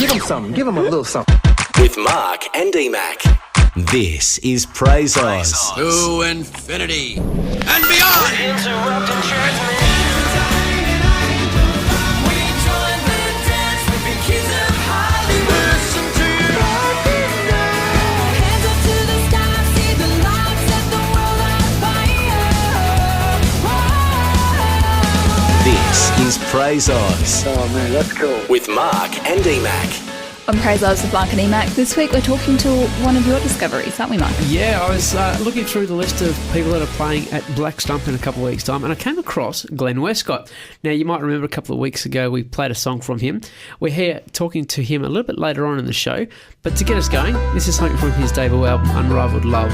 Give him something. Give him a little something. With Mark and D-Mac. This is Praise Oz. To infinity and beyond. Interrupting transmission. This is Praise Oz. Oh man, that's cool. With Mark and D-Mac. On Praise Oz with Mark and Emac, this week we're talking to one of your discoveries, aren't we, Mark? Yeah, I was looking through the list of people that are playing at Black Stump in a couple of weeks' time, and I came across Glenn Westcott. Now, you might remember a couple of weeks ago we played a song from him. We're here talking to him a little bit later on in the show, but to get us going, this is something from his debut album, Unrivaled Love.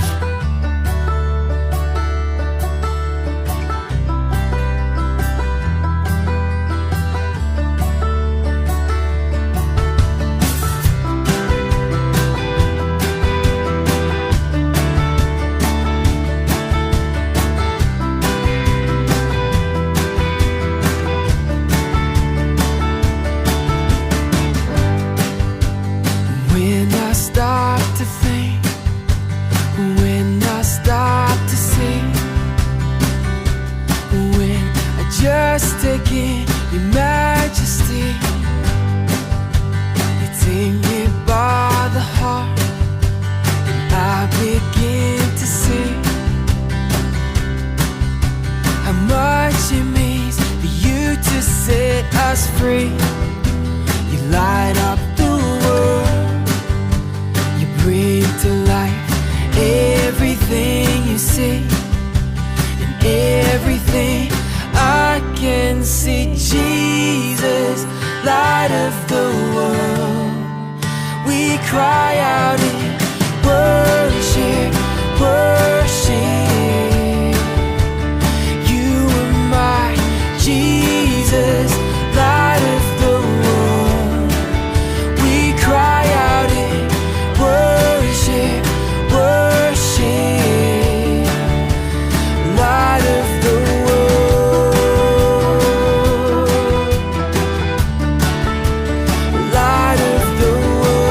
Free, you light up the world, you bring to life everything you see, and everything I can see. Jesus, light of the world, we cry out in worship, worship. You are my Jesus, light of the world, we cry out in worship, worship. Light of the world, light of the world.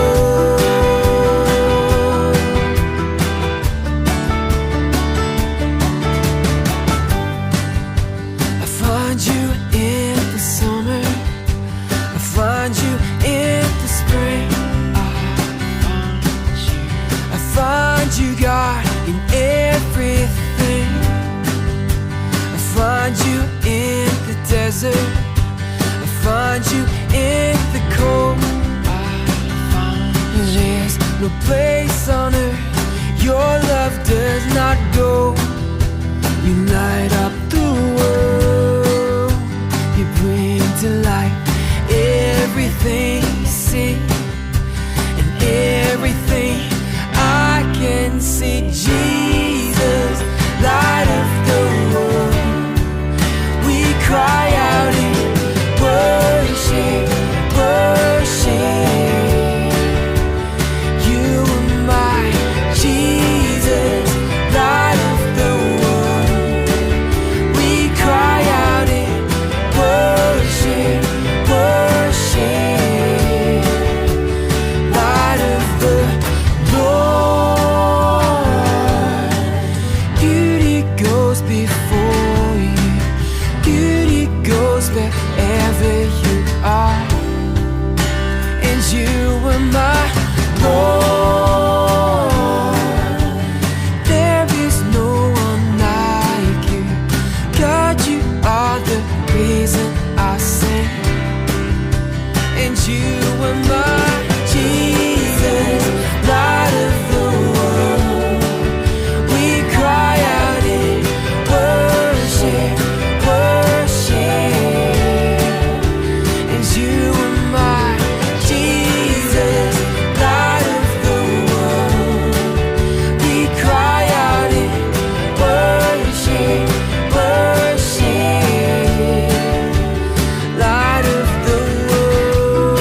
I find you in the summer, I find you in the spring. I find you, God, in everything. I find you in the desert, I find you in the cold. There's no place on earth your love does not go. You light up the world, you bring to life everything you see, and everything I can see. Jesus, light of the world, we cry out in worship, worship. You are my Jesus, light of the world, we cry out in worship, worship. Light of the Lord, beauty goes before you, beauty goes wherever you are, and you are my Lord. There is no one like you, God, you are the reason I sing, and you are my Jesus, light of the world, we cry out in worship, worship. And you are my Jesus, light of the world, we cry out in worship, worship. Light of the world.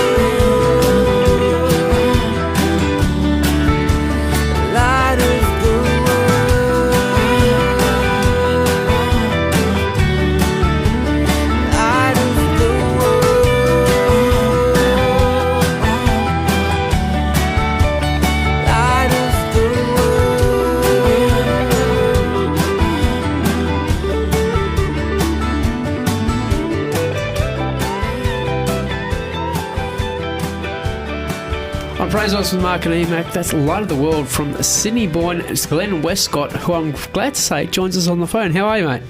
On Praise Oz with Mark and Emac, that's Light of the World from Sydney-born Glenn Westcott, who I'm glad to say joins us on the phone. How are you, mate?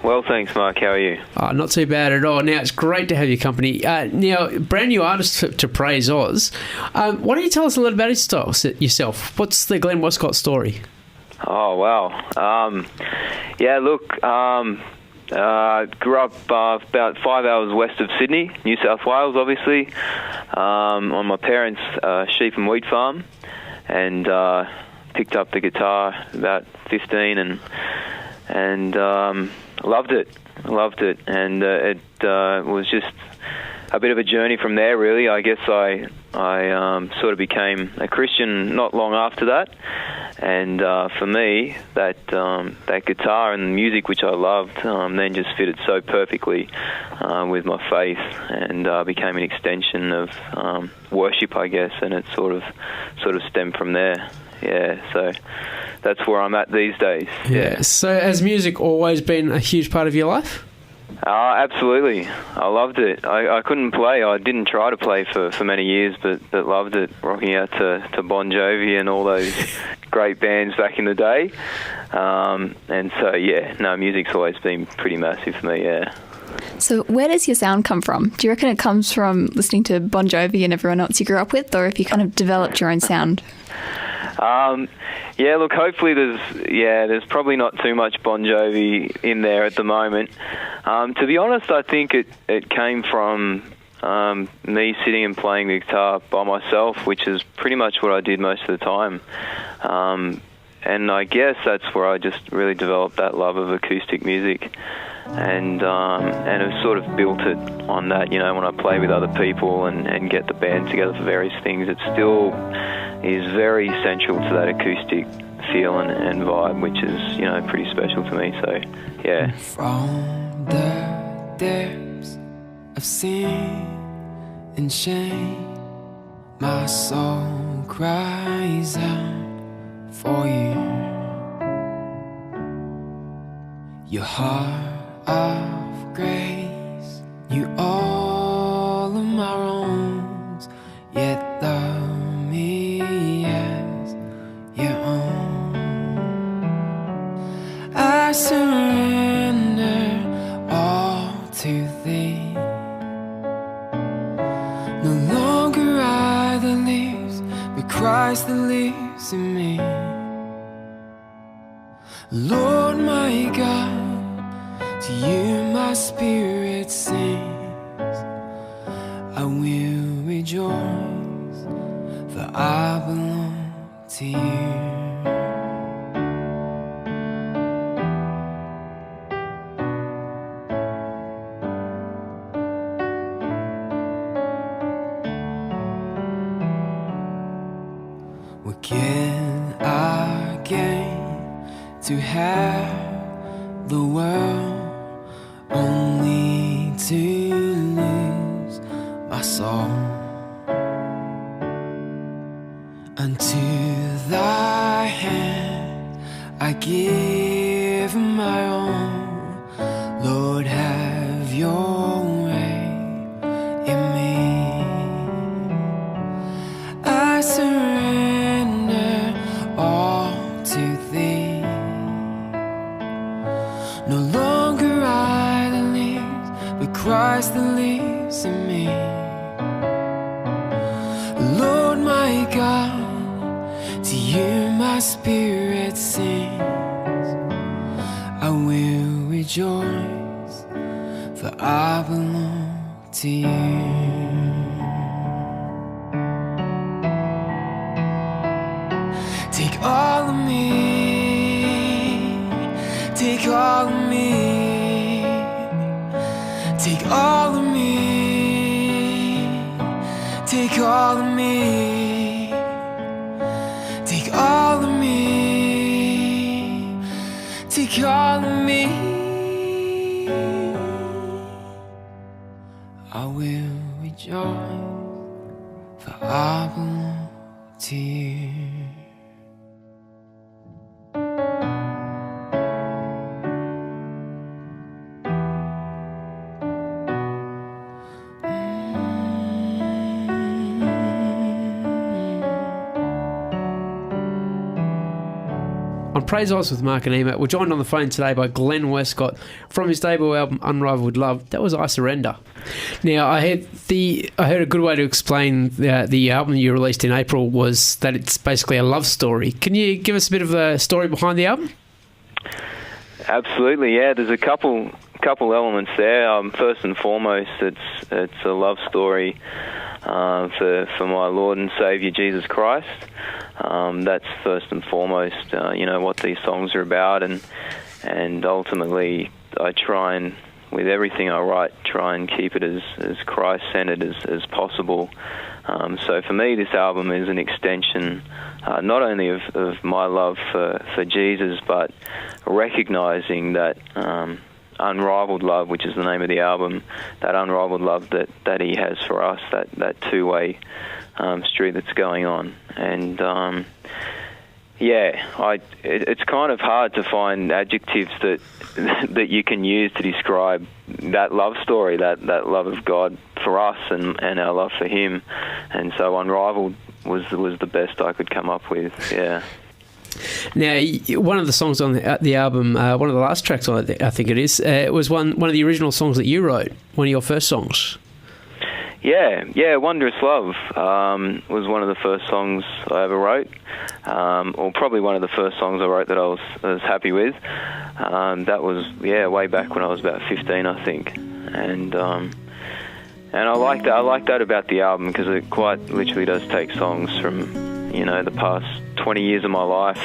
Well, thanks, Mark. How are you? Not too bad at all. Now, it's great to have your company. Now, brand new artist to Praise Oz. Why don't you tell us a little about yourself? What's the Glenn Westcott story? Oh, wow. Grew up about 5 hours west of Sydney, New South Wales, obviously, on my parents' sheep and wheat farm, and picked up the guitar about 15 and loved it, and it was just a bit of a journey from there, really. I guess I sort of became a Christian not long after that, and for me, that guitar and music, which I loved, then just fitted so perfectly with my faith, and became an extension of worship, I guess, and it sort of stemmed from there. Yeah, so that's where I'm at these days. Yeah. So has music always been a huge part of your life? Absolutely. I loved it. I couldn't play. I didn't try to play for many years, but loved it, rocking out to Bon Jovi and all those great bands back in the day. And so, music's always been pretty massive for me, yeah. So where does your sound come from? Do you reckon it comes from listening to Bon Jovi and everyone else you grew up with, or have you kind of developed your own sound? Look, hopefully there's probably not too much Bon Jovi in there at the moment. To be honest, I think it came from me sitting and playing the guitar by myself, which is pretty much what I did most of the time. And I guess that's where I just really developed that love of acoustic music. And have sort of built it on that, when I play with other people and get the band together for various things, it still is very essential to that acoustic feel and vibe, which is, pretty special to me, so, yeah. From the depths of sin and shame, my soul cries out for you. Your heart of grace, you all of my wrongs, yet love me as your own. I surrender all to thee. No longer I that lives, but Christ that lives in me. Lord my God, to you my spirit sings. I will rejoice, for I belong to you. What can I gain to have the world, only to lose my soul? Unto thy hand I give my own. Lord, have your way in me. I surrender all to thee. No longer I that lives, but Christ that lives in me. Lord my God, to you my spirit sings. I will rejoice, for I belong to you. Take all of me, take all of me, take all of me, take all of me, take all of me, take all of me. I will rejoice, for I belong to you. on Praise Oz with Mark and Ema. We're joined on the phone today by Glenn Westcott from his debut album Unrivaled Love. That was I Surrender. Now, I heard a good way to explain the album you released in April was that it's basically a love story. Can you give us a bit of a story behind the album? Absolutely, yeah. There's a couple elements there. First and foremost, it's a love story for my Lord and Saviour Jesus Christ. That's first and foremost, what these songs are about, and ultimately I try and, with everything I write, try and keep it as Christ-centered as possible. So for me, this album is an extension not only of my love for Jesus, but recognising that unrivaled love, which is the name of the album, that unrivaled love that he has for us, that two-way street that's going on. And it's kind of hard to find adjectives that you can use to describe that love story, that love of God for us and our love for him. And so Unrivaled was the best I could come up with, yeah. Now, one of the songs on the album, one of the last tracks on it, I think it is, was one of the original songs that you wrote, one of your first songs. Yeah, Wondrous Love was one of the first songs I ever wrote, or probably one of the first songs I wrote that I was happy with. That was, way back when I was about 15, I think. And I like that about the album, because it quite literally does take songs from, the past 20 years of my life.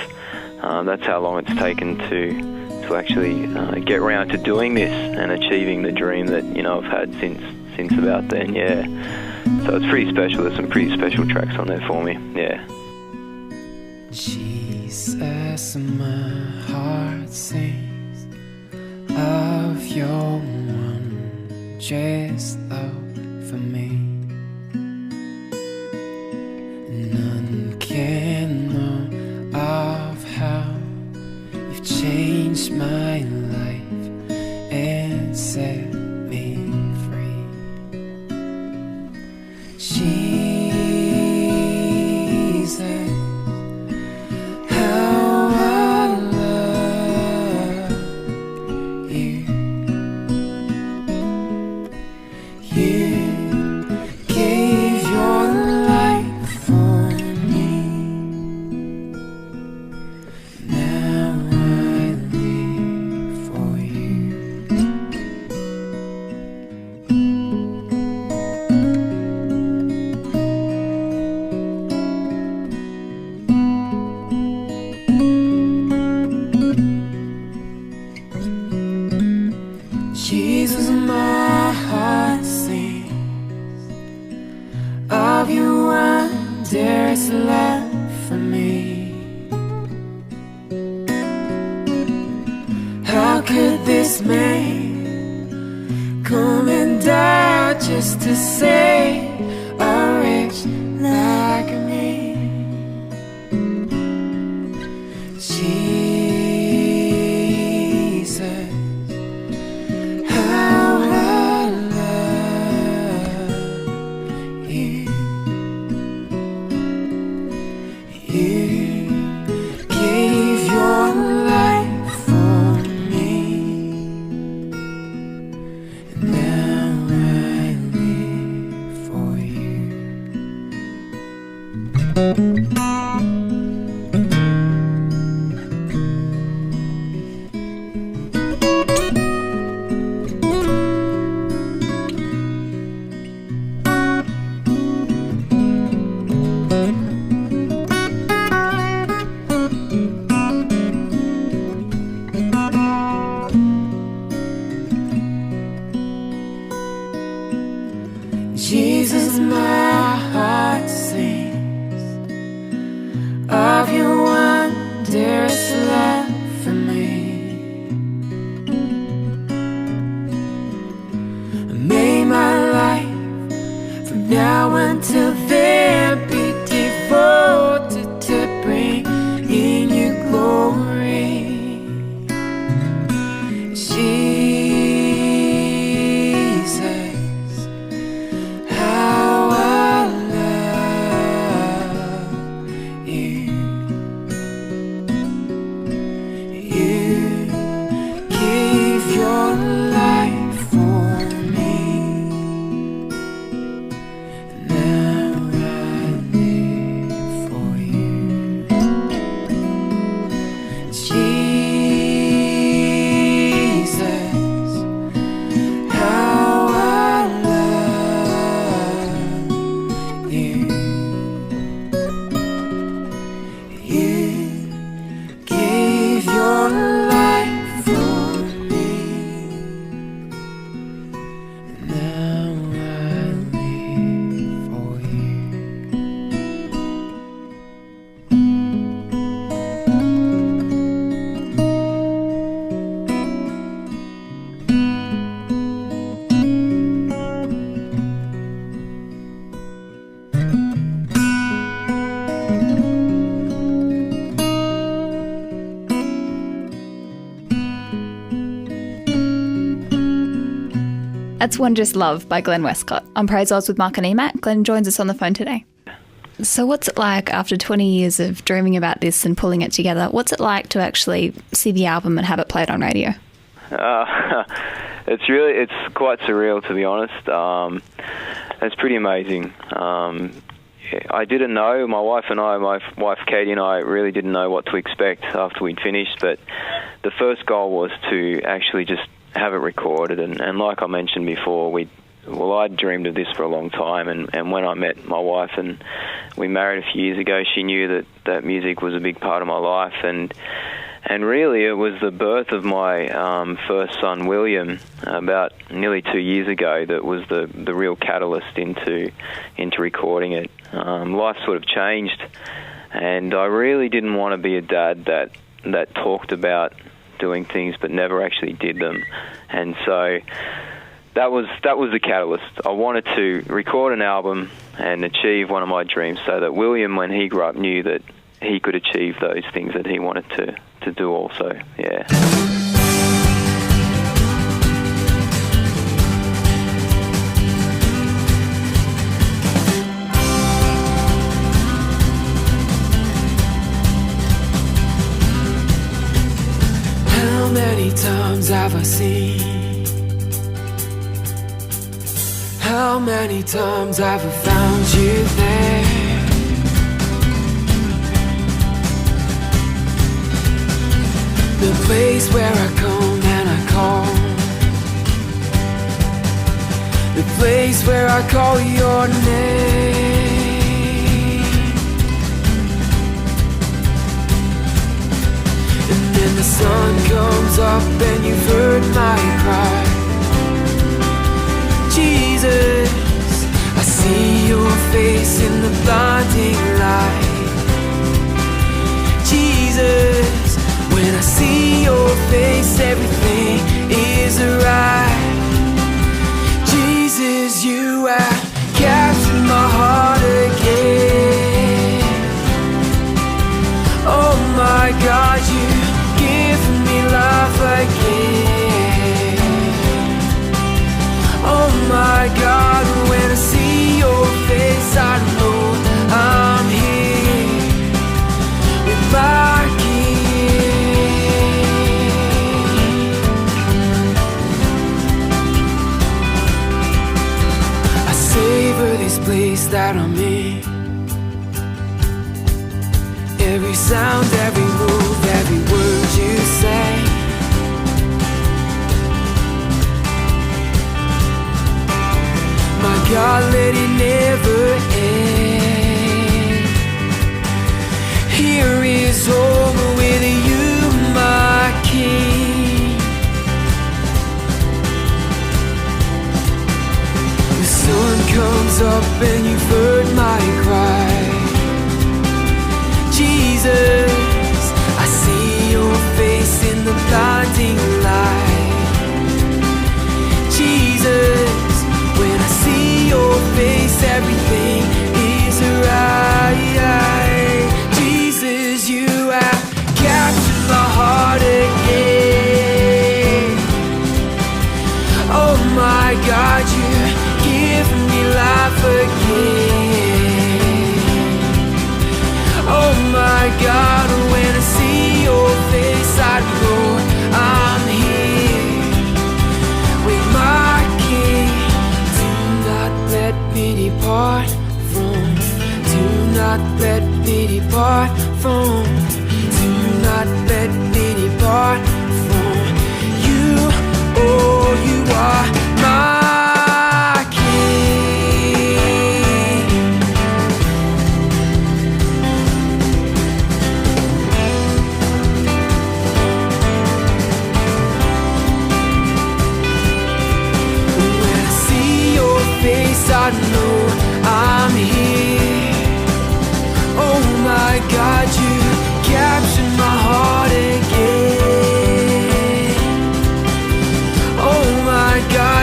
That's how long it's taken to actually get around to doing this and achieving the dream that, I've had since about then, yeah. So it's pretty special. There's some pretty special tracks on there for me, yeah. Jesus, my heart sings of your wondrous love for me. None can know of how you've changed my life and set me free. Jesus, how I love you. You gave your life for me. Now I live for you. Jesus, my heart sings of your wondrous love for me. How could this man come and die just to save a wretch like me? Jesus, how I love you. You gave your life for me, and now I live for you. Jesus, my heart sings That's One Just Love by Glenn Westcott. On Praise Oz with Mark and Emac, Glenn joins us on the phone today. So what's it like after 20 years of dreaming about this and pulling it together? What's it like to actually see the album and have it played on radio? It's quite surreal, to be honest. It's pretty amazing. I didn't know, my wife Katie and I really didn't know what to expect after we'd finished, but the first goal was to actually just have it recorded, and like I mentioned before, I'd dreamed of this for a long time, and when I met my wife and we married a few years ago, she knew that music was a big part of my life, and really it was the birth of my first son, William, about nearly 2 years ago, that was the real catalyst into recording it. Life sort of changed, and I really didn't want to be a dad that talked about doing things but never actually did them, and so that was the catalyst. I wanted to record an album and achieve one of my dreams, so that William, when he grew up, knew that he could achieve those things that he wanted to do also. Yeah. How many times have I seen? How many times have I found you there? The place where I come and I call, the place where I call your name. And then the sun comes up and you've heard my cry. Jesus, I see your face in the blinding light. Jesus, when I see your face, everything is alright. Jesus, you have captured my heart again. Oh my God, you've given me life again. Oh my God, when I see your face, I know I'm here with my King. I savor this place that I'm in. Every sound, every move, every word you say. My God, let it never end. Here is home with you, my King. The sun comes up and you've heard my cry. Jesus, I see your face in the blinding light. Jesus, when I see your face, everything is alright. Jesus, you have captured my heart again. Oh my God, you've given me life again. Oh my God, when I see your face, I know I'm here with my King. Do not let me depart from, do not let me depart from, do not let me depart from you. Oh, you are my I know I'm here. Oh my God, you captured my heart again. Oh my God.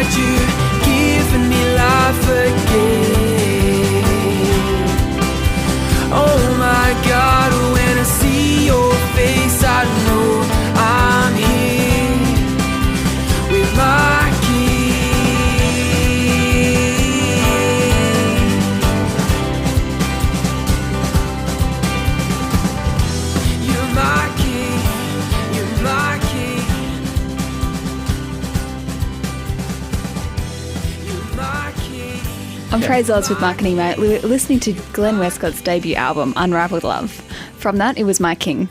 On Praise Oz with Mark and Emo, we were listening to Glenn Westcott's debut album, Unraveled Love. From that, it was My King.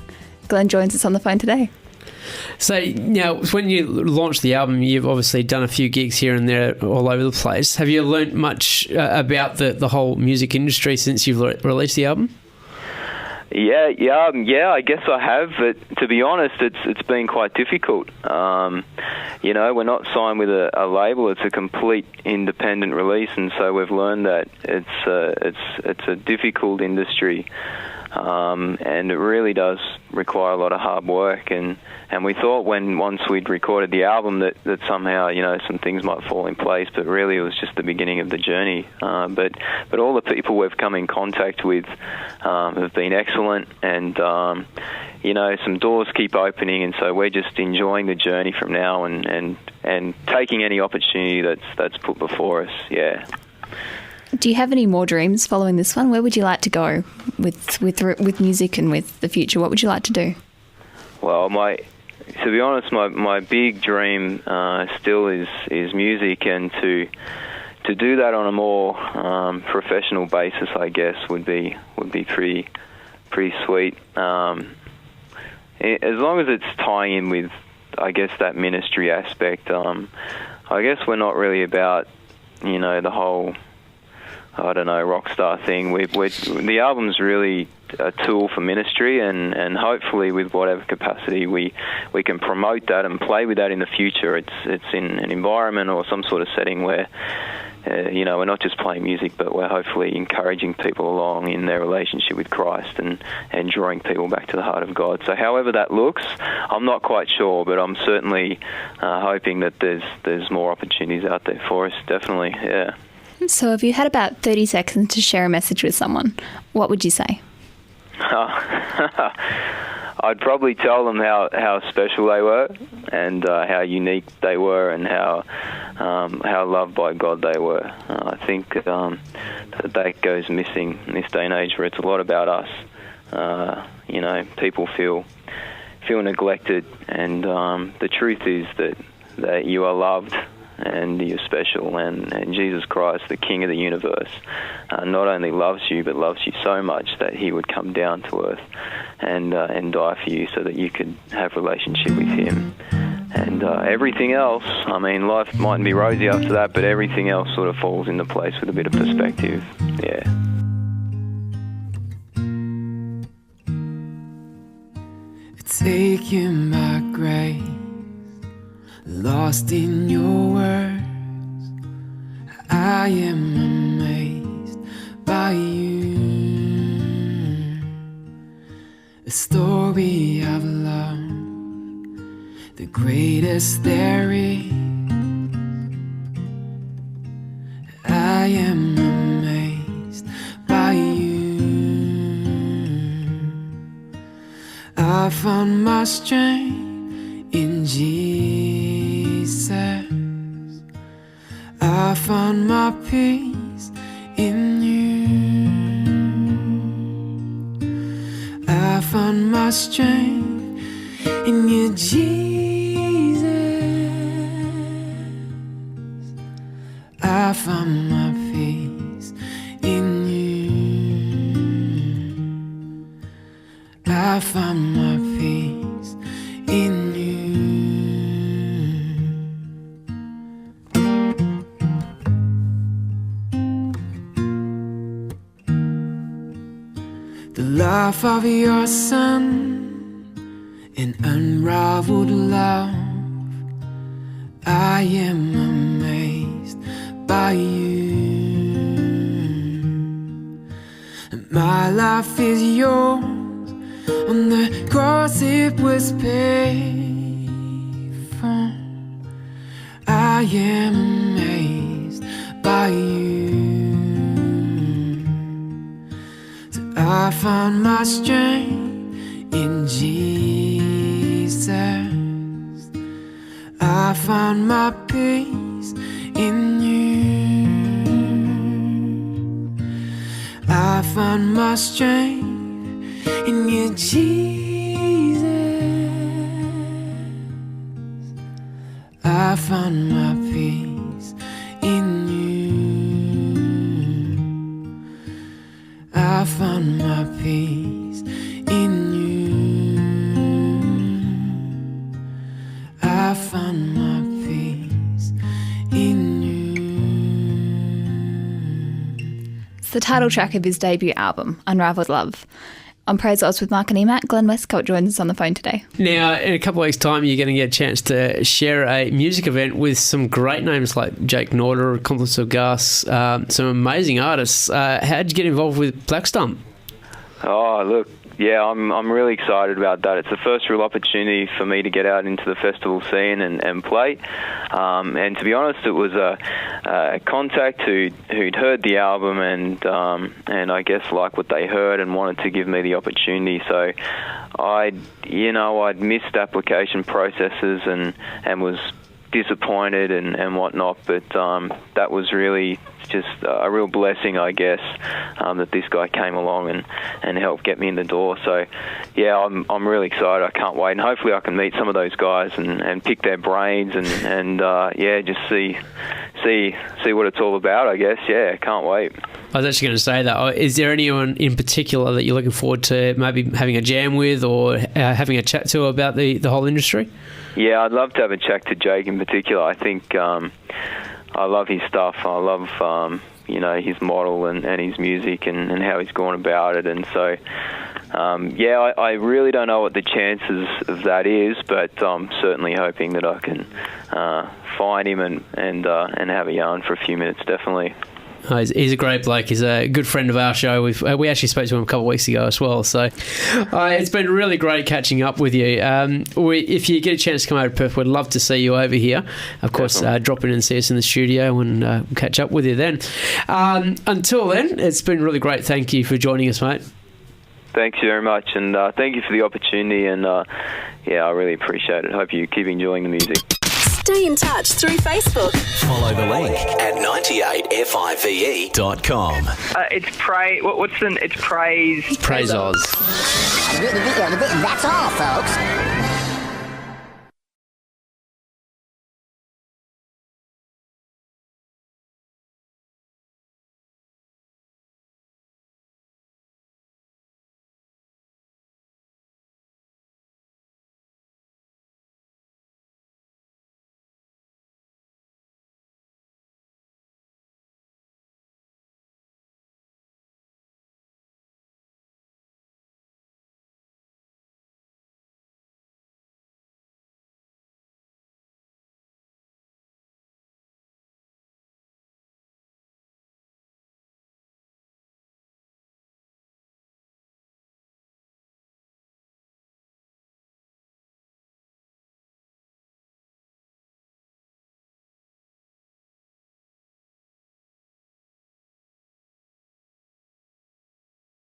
Glenn joins us on the phone today. So now, when you launched the album, you've obviously done a few gigs here and there all over the place. Have you learnt much about the whole music industry since you've released the album? Yeah, I guess I have, but to be honest, it's been quite difficult. We're not signed with a label; it's a complete independent release, and so we've learned that it's a difficult industry, and it really does require a lot of hard work. And we thought once we'd recorded the album that somehow some things might fall in place, but really it was just the beginning of the journey. But all the people we've come in contact with have been excellent, and some doors keep opening, and so we're just enjoying the journey from now and taking any opportunity that's put before us. Yeah. Do you have any more dreams following this one? Where would you like to go with music and with the future? What would you like to do? Well, to be honest, my big dream still is music, and to do that on a more professional basis, I guess, would be pretty sweet. As long as it's tying in with, I guess, that ministry aspect. I guess we're not really about the whole, I don't know, rock star thing. The album's really a tool for ministry, and hopefully with whatever capacity we can promote that and play with that in the future. It's in an environment or some sort of setting where we're not just playing music, but we're hopefully encouraging people along in their relationship with Christ and drawing people back to the heart of God. So however that looks, I'm not quite sure, but I'm certainly hoping that there's more opportunities out there for us, definitely, yeah. So if you had about 30 seconds to share a message with someone, what would you say? I'd probably tell them how special they were, and how unique they were, and how loved by God they were. I think that goes missing in this day and age, where it's a lot about us. People feel neglected, and the truth is that you are loved and you're special, and Jesus Christ, the King of the universe, not only loves you, but loves you so much that he would come down to earth and die for you so that you could have a relationship with him. And everything else, I mean, life mightn't be rosy after that, but everything else sort of falls into place with a bit of perspective. Yeah. Taken by grace, lost in your words, I am amazed by you. A story of love, the greatest there is. I am amazed by you. I found my strength in Jesus. I found my peace in you. I found my strength in you, Jesus. I found my peace in you. I found my peace in you. The life of your son, an unraveled love. I am amazed by you. And my life is yours. On the cross it was paid for. I am amazed by you. So I found my strength in Jesus. I found my peace in you. I found my strength in you, Jesus. I found my peace in you. I found my peace in you. I found my peace in you. It's the title track of his debut album, Unraveled Love. On Praise Oz with Mark and Emac, Glenn Westcott joins us on the phone today. Now, in a couple of weeks' time, you're going to get a chance to share a music event with some great names like Jake Norder, Accomplice of Gus, some amazing artists. How did you get involved with Black Stump? Oh, look, yeah, I'm really excited about that. It's the first real opportunity for me to get out into the festival scene and play. And to be honest, it was a contact who'd heard the album and I guess liked what they heard and wanted to give me the opportunity. So I'd missed application processes and was disappointed and whatnot, but that was really just a real blessing, I guess, that this guy came along and helped get me in the door. So yeah, I'm really excited. I can't wait, and hopefully I can meet some of those guys and pick their brains and just see what it's all about, I guess. Yeah, can't wait. I was actually going to say that. Is there anyone in particular that you're looking forward to maybe having a jam with or having a chat to about the whole industry? Yeah, I'd love to have a chat to Jake in particular. I think I love his stuff. I love his model and his music and how he's gone about it. And so I really don't know what the chances of that is, but I'm certainly hoping that I can find him and have a yarn for a few minutes, definitely. Oh, he's a great bloke. He's a good friend of our show. We actually spoke to him a couple of weeks ago as well. So it's been really great catching up with you. If you get a chance to come over to Perth, we'd love to see you over here. Of course, drop in and see us in the studio and we'll catch up with you then. Until then, it's been really great. Thank you for joining us, mate. Thanks very much, and thank you for the opportunity. And I really appreciate it. Hope you keep enjoying the music. Stay in touch through Facebook. Follow the link at 98five.com. It's Praise. It's Praise. Praise Oz. That's all, folks.